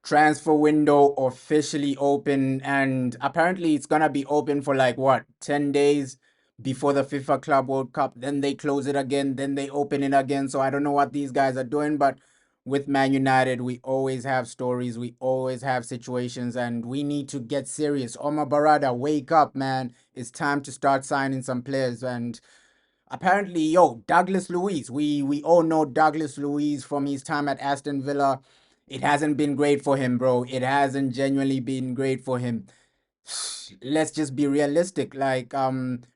transfer window officially open, and apparently it's gonna be open for like what, 10 days before the FIFA Club World Cup. Then they close it again, then they open it again. So I don't know what these guys are doing, but with Man United, we always have stories, we always have situations, and we need to get serious. Omar Barada, wake up, man. It's time to start signing some players. And apparently, yo, Douglas Luiz. We all know Douglas Luiz from his time at Aston Villa. It hasn't been great for him, bro. It hasn't genuinely been great for him. Let's just be realistic. Like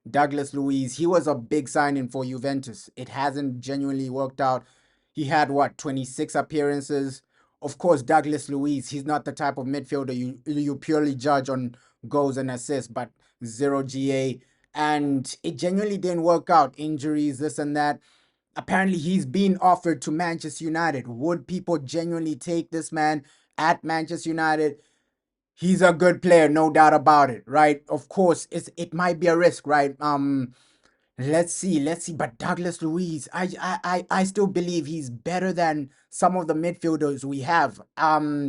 Douglas Luiz, he was a big signing for Juventus. It hasn't genuinely worked out. He had what, 26 appearances. Of course, Douglas Luiz, he's not the type of midfielder you purely judge on goals and assists, but zero GA. And it genuinely didn't work out. Injuries, this and that. Apparently, he's been offered to Manchester United. Would people genuinely take this man at Manchester United? He's a good player, no doubt about it, right? Of course, it might be a risk, right? Let's see. But Douglas Luiz, I still believe he's better than some of the midfielders we have.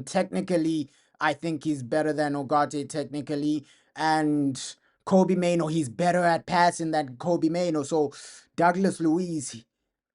Technically, I think he's better than Ogate technically, and Kobe Maino, he's better at passing than Kobe Maino. So Douglas Luiz,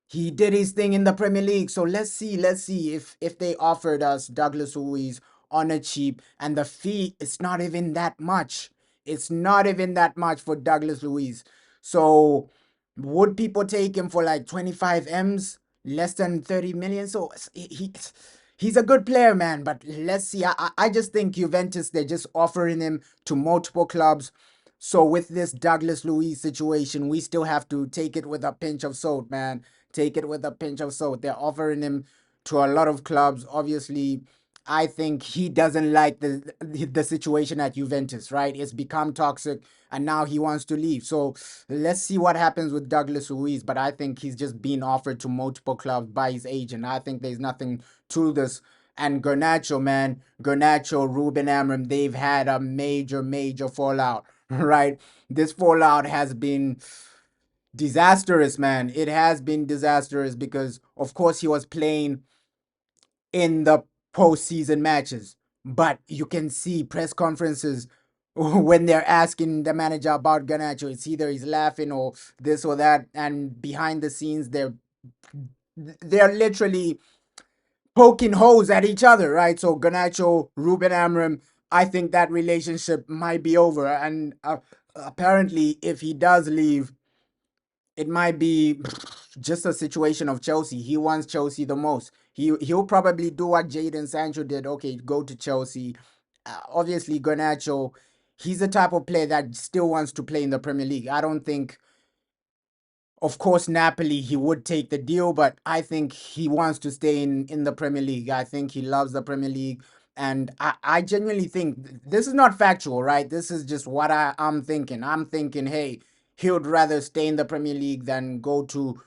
he did his thing in the Premier League. So let's see if they offered us Douglas Luiz on a cheap, and the fee is not even that much. It's not even that much for Douglas Luiz. So would people take him for like 25 M's, less than 30 million? So he's a good player, man. But let's see. I just think Juventus, they're just offering him to multiple clubs. So with this Douglas Luiz situation, we still have to take it with a pinch of salt, man. Take it with a pinch of salt. They're offering him to a lot of clubs. Obviously, I think he doesn't like the situation at Juventus, right? It's become toxic, and now he wants to leave. So let's see what happens with Douglas Luiz. But I think he's just being offered to multiple clubs by his agent. I think there's nothing to this. And Garnacho, man, Garnacho, Ruben Amorim, they've had a major fallout, right? This fallout has been disastrous, man. It has been disastrous because, of course, he was playing in the postseason matches. But you can see press conferences when they're asking the manager about Garnacho. It's either he's laughing or this or that, and behind the scenes, they're literally poking holes at each other, right? So Garnacho, Ruben Amorim, I think that relationship might be over, and apparently, if he does leave, it might be just a situation of Chelsea. He wants Chelsea the most. He'll probably do what Jadon Sancho did. Okay, go to Chelsea. Obviously, Garnacho, he's the type of player that still wants to play in the Premier League. I don't think, of course, Napoli, he would take the deal, but I think he wants to stay in the Premier League. I think he loves the Premier League. And I genuinely think this is not factual, right? This is just what I'm thinking. I'm thinking, hey, he would rather stay in the Premier League than go to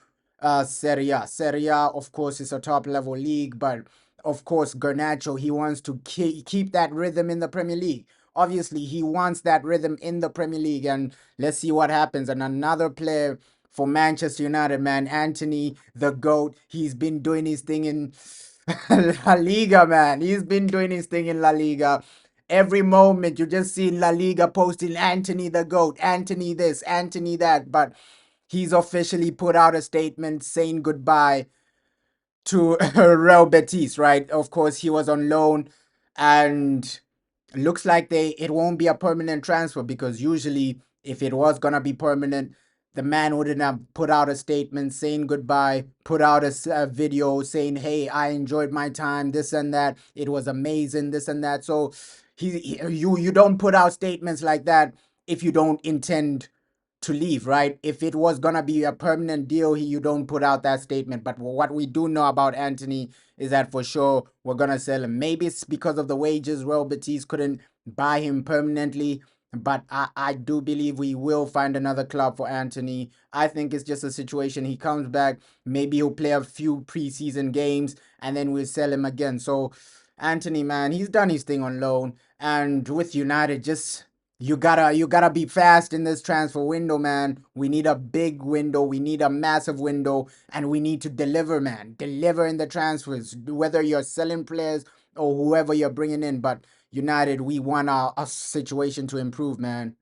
Serie A. Serie A, of course, is a top level league, but of course, Garnacho, he wants to keep that rhythm in the Premier League. Obviously, he wants that rhythm in the Premier League, and let's see what happens. And another player for Manchester United, man, Antony, the GOAT, he's been doing his thing in La Liga, man. He's been doing his thing in La Liga. Every moment you just see La Liga posting Antony the GOAT, Antony this, Antony that. But he's officially put out a statement saying goodbye to Real Betis, right? Of course, he was on loan, and looks like it won't be a permanent transfer, because usually if it was gonna be permanent, the man wouldn't have put out a statement saying goodbye, put out a video saying, hey, I enjoyed my time, this and that, it was amazing, this and that. So you don't put out statements like that if you don't intend to leave, right? If it was gonna be a permanent deal, you don't put out that statement. But what we do know about Antony is that for sure we're gonna sell him. Maybe it's because of the wages. Real Betis couldn't buy him permanently, but I do believe we will find another club for Antony. I think it's just a situation. He comes back, maybe he'll play a few preseason games, and then we'll sell him again. So Antony, man, he's done his thing on loan, and with United, just you gotta be fast in this transfer window, man. We need a big window, we need a massive window, and we need to deliver, man. Deliver in the transfers. Whether you're selling players or whoever you're bringing in. But United, we want our situation to improve, man.